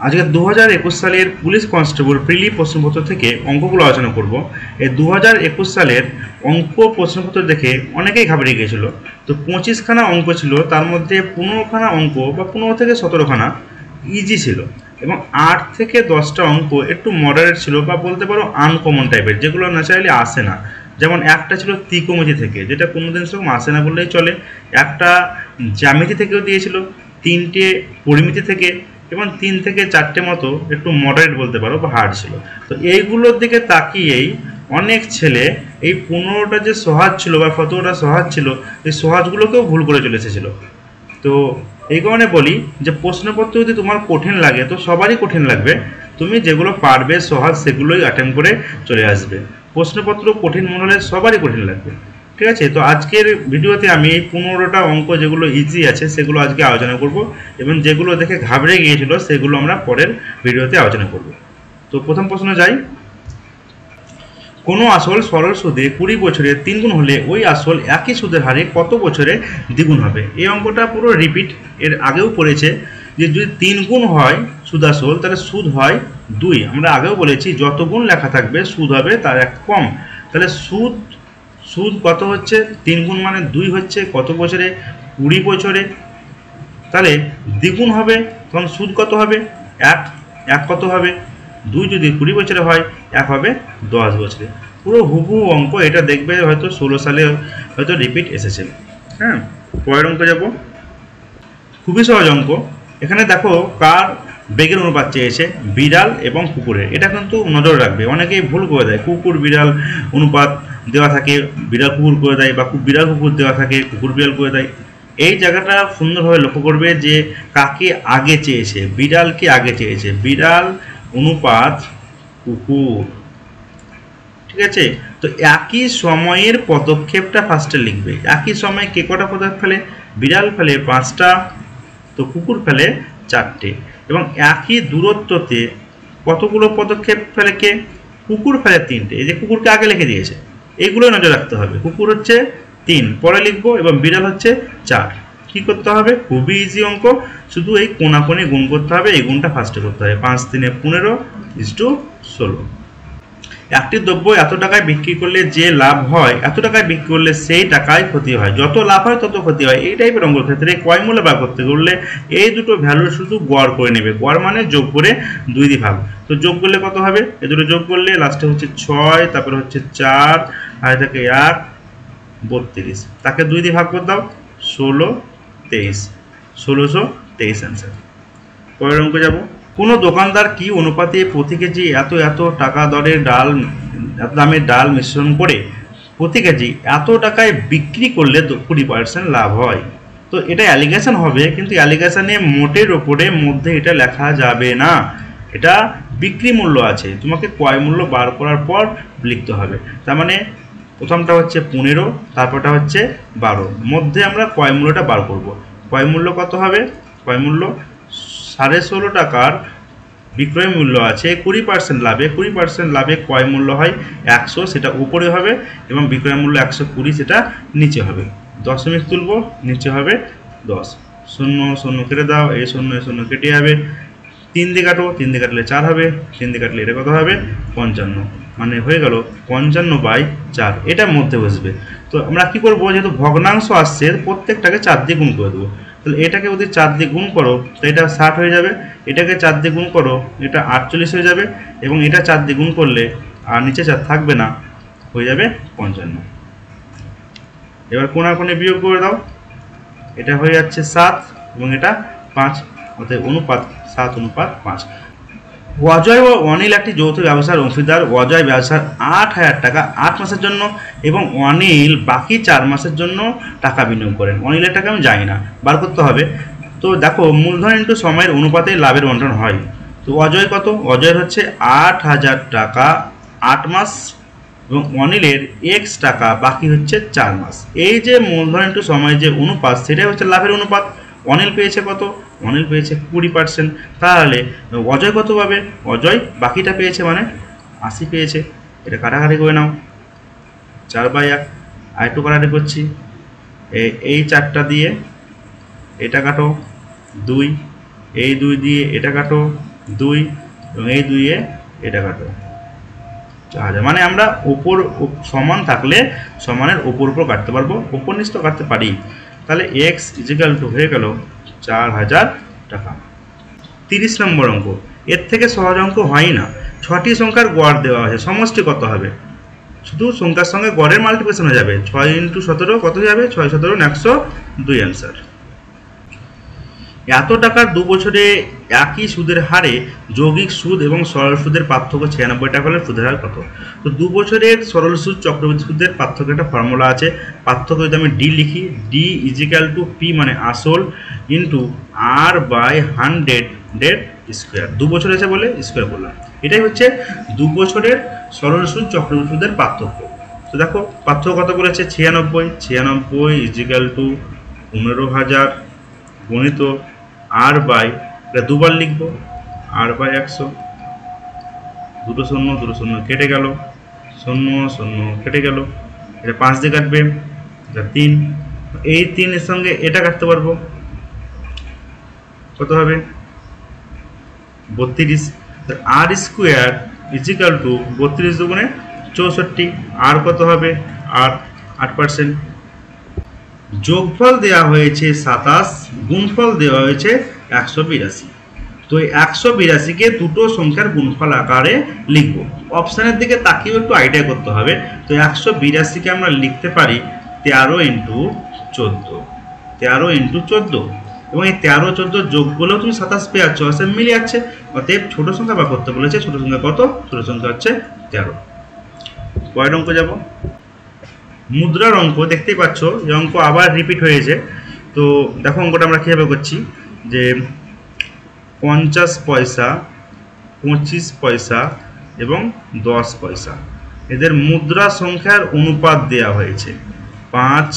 আজকে 2021 সালের police constable প্রিলি প্রশ্নপত্র থেকে অঙ্কগুলো আলোচনা করব। এই 2021 সালের অঙ্ক প্রশ্নপত্র দেখে অনেকেই ঘাবড়ে গিয়েছিল। তো 25খানা অঙ্ক ছিল, তার মধ্যে 15খানা অঙ্ক বা 15 থেকে 17খানা ইজি ছিল এবং 8 থেকে 10টা অঙ্ক একটু মডারেট ছিল বা বলতে পারো আনকমন টাইপের, যেগুলো ন্যাচারালি আসে না। যেমন একটা ছিল ত্রিকোণমিতি থেকে, যেটা কোনোদিন সেরকম আসে না বললেই চলে। একটা জ্যামিতি থেকেও দিয়েছিল, 3টে পরিমিতি থেকে এবং 3 থেকে 4টে মতো একটু মডারেট বলতে পারো বা হার্ড ছিল। তো এইগুলোর দিকে তাকিয়েই অনেক ছেলে এই 15টা যে সহজ ছিল বা 17টা সহজ ছিল, এই সহজগুলোকেও ভুল করে চলে এসেছিল। তো এই কারণে বলি যে প্রশ্নপত্র যদি তোমার কঠিন লাগে, তো সবারই কঠিন লাগবে, তুমি যেগুলো পারবে সহজ সেগুলোই অ্যাটেম্প করে চলে আসবে। প্রশ্নপত্র কঠিন মনে হলে সবারই কঠিন লাগবে, ঠিক আছে? তো আজকের ভিডিওতে আমি এই 15টা অঙ্ক যেগুলো ইজি আছে সেগুলো আজকে আলোচনা করব এবং যেগুলো দেখে ঘাবড়ে গিয়েছিল সেগুলো আমরা পরের ভিডিওতে আলোচনা করব। তো প্রথম প্রশ্ন যাই। কোনো আসল সরল সুদে 20 বছরে 3 গুণ হলে ওই আসল একই সুদের হারে কত বছরে দ্বিগুণ হবে? এই অঙ্কটা পুরো রিপিট, এর আগেও পড়েছে যে যদি 3 গুণ হয় সুদ আসল, তাহলে সুদ হয় 2। আমরা আগেও বলেছি যত গুণ লেখা থাকবে সুদ হবে তার এক কম। তাহলে সুদ কত হচ্ছে? 3 গুণ মানে 2 হচ্ছে কত বছরে? 20 বছরে। তাহলে দ্বিগুণ হবে, তখন সুদ কত হবে? 1 কত হবে? 2 যদি 20 বছরে হয়, 1 হবে 10 বছরে। পুরো হুবহু অঙ্ক। এটা দেখবে হয়তো 16 সালে হয়তো রিপিট এসেছে। হ্যাঁ, পরের অঙ্ক যাব। খুবই সহজ অঙ্ক। এখানে দেখো কার বেগের অনুপাত চেয়েছে, বিড়াল এবং কুকুরের। এটা কিন্তু নজর রাখবে, অনেকেই ভুল করে দেয়, কুকুর বিড়াল অনুপাত দেওয়া থাকে, বিড়াল কুকুর করে দেয়, বা বিড়াল কুকুর দেওয়া থাকে, কুকুর বিড়াল করে দেয়। এই জায়গাটা সুন্দরভাবে লক্ষ্য করবে যে কাকে আগে চেয়েছে, বিড়ালকে আগে চেয়েছে। বিড়াল অনুপাত কুকুর, ঠিক আছে? তো একই সময়ের পদক্ষেপটা ফার্স্টে লিখবে। একই সময়ে কে কটা পদক্ষেপ ফেলে? বিড়াল ফেলে 5টা, তো কুকুর ফেলে 4টে। এবং একই দূরত্বতে কতগুলো পদক্ষেপ ফেলে কে? কুকুর ফেলে 3টে। এই যে কুকুরকে আগে লিখে দিয়েছে, এইগুলো নজর রাখতে হবে। কুকুর হচ্ছে 3 পরে লিখবো এবং বিড়াল হচ্ছে 4। কি করতে হবে? খুবই ইজি অঙ্ক, শুধু এই কোনাকুনি গুণ করতে হবে। এই গুণটা ফার্স্টে করতে হবে। 5 3 15 16। একটি দ্রব্য এত টাকায় বিক্রি করলে যে লাভ হয়, এত টাকায় বিক্রি করলে সেই টাকায় ক্ষতি হয়। যত লাভ হয় তত ক্ষতি হয়। এই টাইপের অঙ্কের ক্ষেত্রে ক্রয় মূল্য বার করতে করলে এই দুটো ভ্যালু শুধু গড় করে নেবে। গড় মানে যোগ করে 2 দিয়ে ভাগ। তো যোগ করলে কত হবে? এই দুটো যোগ করলে লাস্টে হচ্ছে 6, তারপরে হচ্ছে 4, আর থাকে 1 32। তাকে 2 দিয়ে ভাগ করে দাও, 16 23। 1623 অ্যান্সার। পরের অঙ্ক যাব। কোনো দোকানদার কি অনুপাতে প্রতি কেজি এত এত টাকা দরের ডাল, এত দামের ডাল মিশ্রণ করে প্রতি কেজি এত টাকায় বিক্রি করলে 20% লাভ হয়? তো এটা অ্যালিগেশন হবে, কিন্তু অ্যালিগেশনে মোটের ওপরে মধ্যে এটা লেখা যাবে না। এটা বিক্রি মূল্য আছে, তোমাকে ক্রয় মূল্য বার করার পর লিখতে হবে। তার মানে প্রথমটা হচ্ছে 15, তারপরটা হচ্ছে 12, মধ্যে আমরা ক্রয় মূল্যটা বার করব। ক্রয় মূল্য কত হবে? ক্রয় মূল্য 16.5 টাকার বিক্রয় মূল্য আছে 20% লাভে। 20% লাভে ক্রয় মূল্য হয় 100, সেটা উপরে হবে, এবং বিক্রয় মূল্য 120, সেটা নিচে হবে। দশমিক তুলব, নিচে হবে 10। 0 0 কেটে দাও, এই 0 0 কেটে যাবে। 3 দিয়ে কাটো, 3 দিয়ে কাটলে 4 হবে, 3 দিয়ে কাটলে এটা কত হবে? 55। মানে হয়ে গেল 55/4। এটা মধ্যে বসবে। তো আমরা কি করব, যেহেতু ভগ্নাংশ আসছে প্রত্যেকটাকে 4 দিয়ে গুণ করে দেবো। তাহলে এটাকে যদি 4 দিয়ে গুণ করো তো এটা 60 হয়ে যাবে, এটাকে 4 দিয়ে গুণ করো এটা 48 হয়ে যাবে, এবং এটা 4 দিয়ে গুণ করলে আর নিচে 4 থাকবে না, হয়ে যাবে 55। এবার কোণাকুণি বিয়োগ করে দাও, এটা হয়ে যাচ্ছে 7 এবং এটা 5, অর্থাৎ অনুপাত 7:5। অজয় ও অনিল একটি যৌথ ব্যবসার অংশীদার। অজয় ব্যবসার 8,000 টাকা 8 মাসের জন্য এবং অনিল বাকি 4 মাসের জন্য টাকা বিনিয়োগ করেন। অনিলের টাকা আমি জানি না, বার করতে হবে। তো দেখো মূলধন ইন্টু সময়ের অনুপাতে লাভের বন্টন হয়। তো অজয় কত? অজয়ের হচ্ছে 8,000 টাকা 8 মাস, এবং অনিলের এক্স টাকা বাকি হচ্ছে 4 মাস। এই যে মূলধন ইন্টু সময়ের যে অনুপাত, সেটাই হচ্ছে লাভের অনুপাত। অনিল পেয়েছে কত? অনিল পেয়েছে 20%। তাহলে অজয় কত পাবে? অজয় বাকিটা পেয়েছে মানে 80 পেয়েছে। এটা কাটাকাটি করে নাও, 4/1। আর একটু কাটাকাটি করছি, এই 4টা দিয়ে এটা কাটো 2, এই 2 দিয়ে এটা কাটো 2 এবং এই 2 এ এটা কাটো 4000। মানে আমরা উপর সমান থাকলে সমানের উপর কাটতে পারবো, উপর নিচ তো কাটতে পারি। তাহলে x হয়ে গেল 4000 টাকা। 30 নম্বর অঙ্ক, এর থেকে সহজ অঙ্ক হয় না। 6টি সংখ্যার গড় দেওয়া আছে, সমষ্টি কত হবে? শুধু সংখ্যার সঙ্গে গড়ের মাল্টিপ্লিকেশন হয়ে যাবে। 6 × 17 কত হয়ে যাবে? 6 × 17 102 অ্যান্সার। এত টাকার 2 বছরে একই সুদের হারে যৌগিক সুদ এবং সরল সুদের পার্থক্য 96 টাকা হলে সুদের হার কত? তো 2 বছরের সরল সুদ চক্রবৃদ্ধি সুদের পার্থক্য একটা ফর্মুলা আছে। পার্থক্য যদি আমি ডি লিখি, ডি = পি মানে আসল ইন্টু r/100 স্কোয়ার। 2 বছর আছে বলে স্কোয়ার করলাম। এটাই হচ্ছে 2 বছরের সরল সুদ চক্রবৃদ্ধি সুদের পার্থক্য। তো দেখো পার্থক্য কত বলেছে? 96 = 15000 গুণিত r/, এটা দুবার লিখবো, r/100। 2 শূন্য 2 শূন্য কেটে গেল, 0 0 কেটে গেল, এটা 5 দিয়ে কাটবে, এটা 3। এই 3 এর সঙ্গে এটা কাটতে পারবো, কত হবে? 32। r² = 32 দুগুণে 64। আর কত হবে? আর 8%। যোগফল দেওয়া হয়েছে 27, গুণফল দেওয়া হয়েছে 182। তো এই 182 কে দুটো সংখ্যার গুণফল আকারে লিখব। অপশনের দিকে তাকিয়ে একটু আইডিয়া করতে হবে। তো 182 কে আমরা লিখতে পারি 13 × 14, 13 × 14। এবং এই 13 14 যোগ করলেও তুমি 27 পেয়ে যাচ্ছ, আসলে মিলে যাচ্ছে। অতএব ছোট সংখ্যা বার করতে বলেছে। ছোট সংখ্যা কত? ছোট সংখ্যা হচ্ছে 13। পরের অঙ্ক যাব। মুদ্রার অঙ্ক দেখতেই পাচ্ছ, এই অঙ্ক আবার রিপিট হয়েছে। তো দেখো অঙ্কটা আমরা কীভাবে করছি, যে 50 পয়সা, 25 পয়সা এবং 10 পয়সা এদের মুদ্রা সংখ্যার অনুপাত দেওয়া হয়েছে 5,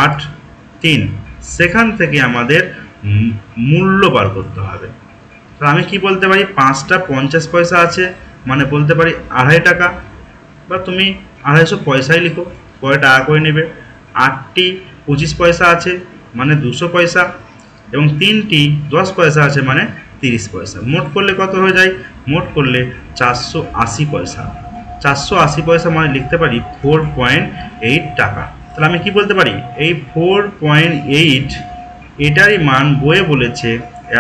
8, 3। সেখান থেকে আমাদের মূল্য বার করতে হবে। তো আমি কি বলতে পারি, 5টা 50 পয়সা আছে মানে বলতে পারি 2.5 টাকা, বা তুমি 250 পয়সাই লিখো, কয় টাকা করে নেবে। 8টি 25 পয়সা আছে মানে 200 পয়সা, এবং 3টি 10 পয়সা আছে মানে 30 পয়সা। মোট করলে কত হয়ে যায়? মোট করলে 480 পয়সা। 480 পয়সা মানে লিখতে পারি 4.8 টাকা। তাহলে আমি কি বলতে পারি, এই 4.8 এটারই মান বইয়ে বলেছে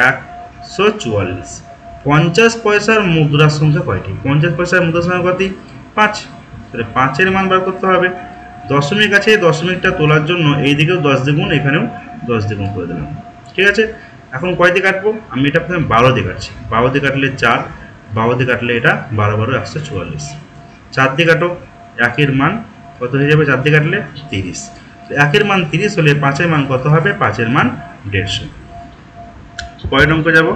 144। 50 পয়সার মুদ্রার সংখ্যা কয়টি? 50 পয়সার মুদ্রার সংখ্যা কত? 5। তাহলে 5-এর মান বার করতে হবে। দশমিক আছে, দশমিকটা তোলার জন্য এই দিকেও 10 দ্বিগুণ, এখানেও 10 দ্বিগুণ করে দিলাম। ঠিক আছে, এখন কয় দিয়ে কাটবো? আমি এটা প্রথমে 12 দিয়ে কাটছি। 12 দিয়ে কাটলে 4, 12 দিয়ে কাটলে এটা 12 12 144। 4 দিয়ে কাটো, 1-এর মান কত হয়ে যাবে? 4 দিয়ে কাটলে 30। 1-এর মান 30 হলে 5-এর মান কত হবে? 5-এর মান 150। পরের অঙ্ক যাব।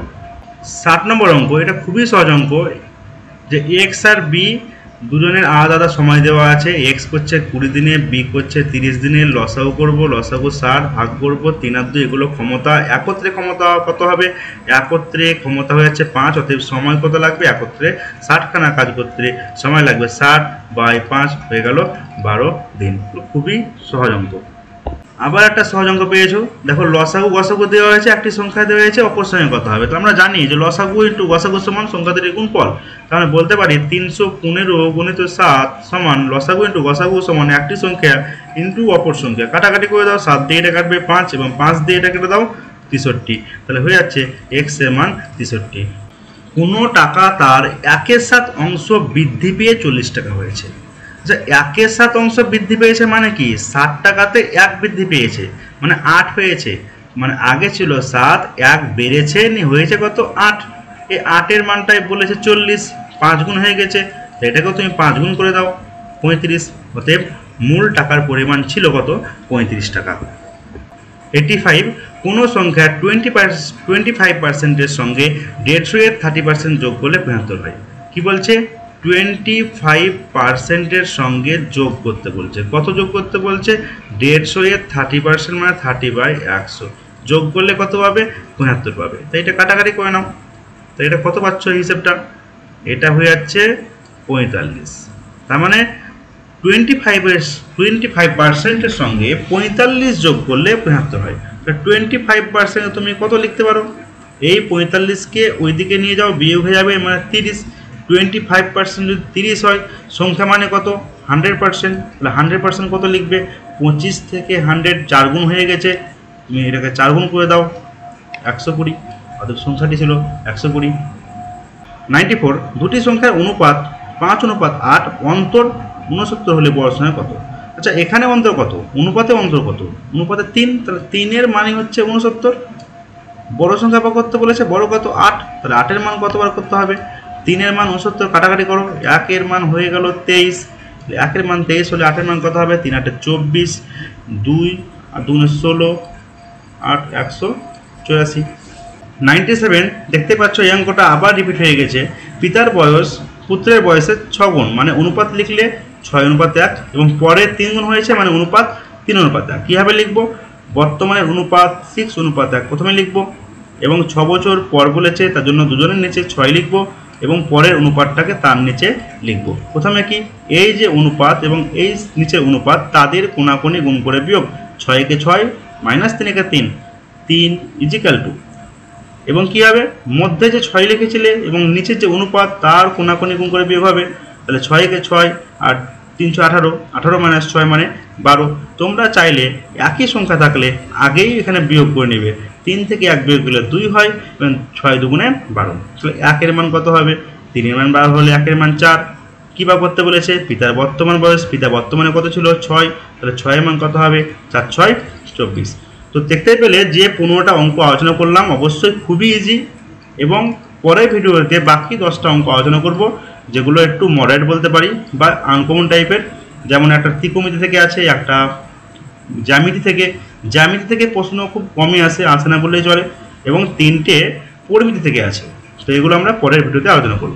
7 নম্বর অঙ্ক, এটা খুবই সহজ অঙ্ক, যে x আর b দুজনের আলাদা আলাদা সময় দেওয়া আছে। x করছে 20 দিনে, b করছে 30 দিনে। লসাগু করব, লসাগু 60 ভাগ করব 3 আর 2 এগুলো ক্ষমতা। একত্রে ক্ষমতা কত হবে? একত্রে ক্ষমতা হয়ে যাচ্ছে 5। অতএব সময় কত লাগবে? একত্রে 60খানা কাজ করতে সময় লাগবে 60/5 হয়ে গেল 12 দিন। খুবই সহজ অঙ্ক। আবার একটা সহজ অঙ্ক পেয়েছো, দেখো লসাগু গসাগু দেওয়া হয়েছে, একটি সংখ্যা দেওয়া হয়েছে, অপর সঙ্গে কত হবে? তো আমরা জানি যে লসাগু ইন্টু গসাগু সমান সংখ্যা দুটির গুণফল। তাহলে বলতে পারি 315 গুণিত 7 সমান লসাগু ইন্টু গসাগু সমান একটি সংখ্যা ইন্টু অপর সংখ্যা। কাটাকাটি করে দাও, 7 দিয়ে এটা কাটবে 5 এবং 5 দিয়ে এটা কেটে দাও 63। তাহলে হয়ে যাচ্ছে x এর মান 63। কোনো টাকা তার 1/7 অংশ বৃদ্ধি পেয়ে 40 টাকা হয়েছে। আচ্ছা, 1/7 অংশ বৃদ্ধি পেয়েছে মানে কি? 60 টাকাতে 1 বৃদ্ধি পেয়েছে মানে 8 হয়েছে। মানে আগে ছিল 7, 1 বেড়েছে, হয়েছে কত? 8। এই 8-এর মানটাই বলেছে 40, 5 গুণ হয়ে গেছে। এটাকেও তুমি 5 গুণ করে দাও, 35। অতএব মূল টাকার পরিমাণ ছিল কত? 35 টাকা। 85, কোনো সংখ্যা 25%-এর সঙ্গে 150-এর 30% যোগ করলে 75 হয়। কি বলছে? 25%-এর সঙ্গে যোগ করতে বলছে। কত যোগ করতে বলছে? 150-এর 30% মানে 30/100 যোগ করলে কত পাবে? 75 পাবে। তো এটা কাটাকাটি করে নাও। তো এটা কত পাচ্ছ হিসেবটা? এটা হয়ে যাচ্ছে 45। তার মানে 25%-এর সঙ্গে 45 যোগ করলে 75 হয়। তো 25% তুমি কত লিখতে পারো? এই 45কে ওইদিকে নিয়ে যাও, বিয়োগ হয়ে যাবে, মানে 30। 25% যদি 30 হয়, সংখ্যা মানে কত? 100%। তাহলে 100% কত লিখবে? 25 থেকে 100 4 গুণ হয়ে গেছে, তুমি এটাকে 4 গুণ করে দাও, 120। অর্থাৎ সংখ্যাটি ছিল 120। 94, দুটি সংখ্যার অনুপাত 5:8 অন্তর 69 হলে বড় সংখ্যা কত? আচ্ছা, এখানে অন্তর কত? অনুপাতে অন্তর কত? অনুপাতে 3, তাহলে 3-এর মানে হচ্ছে 69। বড় সংখ্যা বার করতে বলেছে, বড় কত? 8, তাহলে 8-এর মান কত বার করতে হবে? 3-এর মান 69, কাটাকাটি করো, 1-এর মান হয়ে গেল 23, 1-এর মান 23 হলে 8-এর মান কত হবে? 3-8 24, 2 আর 2 16, 8 184। 97, দেখতে পাচ্ছ এই অঙ্কটা আবার রিপিট হয়ে গেছে। পিতার বয়স পুত্রের বয়সের 6 গুণ, মানে অনুপাত লিখলে 6:1, এবং পরে 3 গুণ হয়েছে, মানে অনুপাত 3:1। কীভাবে লিখবো? বর্তমানের অনুপাত 6:1 প্রথমে লিখবো, এবং 6 বছর পর বলেছে তার জন্য দুজনের নিচে 6 লিখবো, এবং পরের অনুপাতটাকে তার নিচে লিখবো। প্রথমে কি, এই যে অনুপাত এবং এই নিচের অনুপাত তাদের কোণাকুণি গুণ করে বিয়োগ, 6-কে 6 -3-কে 3, 3 = 2। এবং কী হবে? মধ্যে যে 6 লিখেছিলে এবং নিচের যে অনুপাত তার কোণাকুণি গুণ করে বিয়োগ হবে, তাহলে 6-কে 6 আর 318, 18 - 6 মানে 12। তোমরা চাইলে একই সংখ্যা থাকলে আগেই এখানে বিয়োগ করে নেবে, 3 থেকে 1 বিয়োগ করলে 2 হয়, এবং 6 দুগুণে 12। তাহলে 1-এর মান কত হবে? 3-এর মান 12 হলে 1-এর মান 4। কী বা করতে বলেছে? পিতার বর্তমান বয়স, পিতা বর্তমানে কত ছিল? 6, তাহলে 6-এর মান কত হবে? 4 × 6 = 24। তো দেখতে পেলে যে 15টা অঙ্ক আলোচনা করলাম অবশ্যই খুবই ইজি, এবং পরের ভিডিওতে বাকি 10টা অঙ্ক আলোচনা করব যেগুলো একটু মডারেট বলতে পারি বা আনকমন টাইপের, যেমন একটা ত্রিকোণমিতি থেকে আছে, একটা জ্যামিতি থেকে প্রশ্ন খুব কমই আসে না বললেই চলে, এবং 3টে পরিমিতি থেকে আছে। তো এগুলো আমরা পরের ভিডিওতে আলোচনা করব।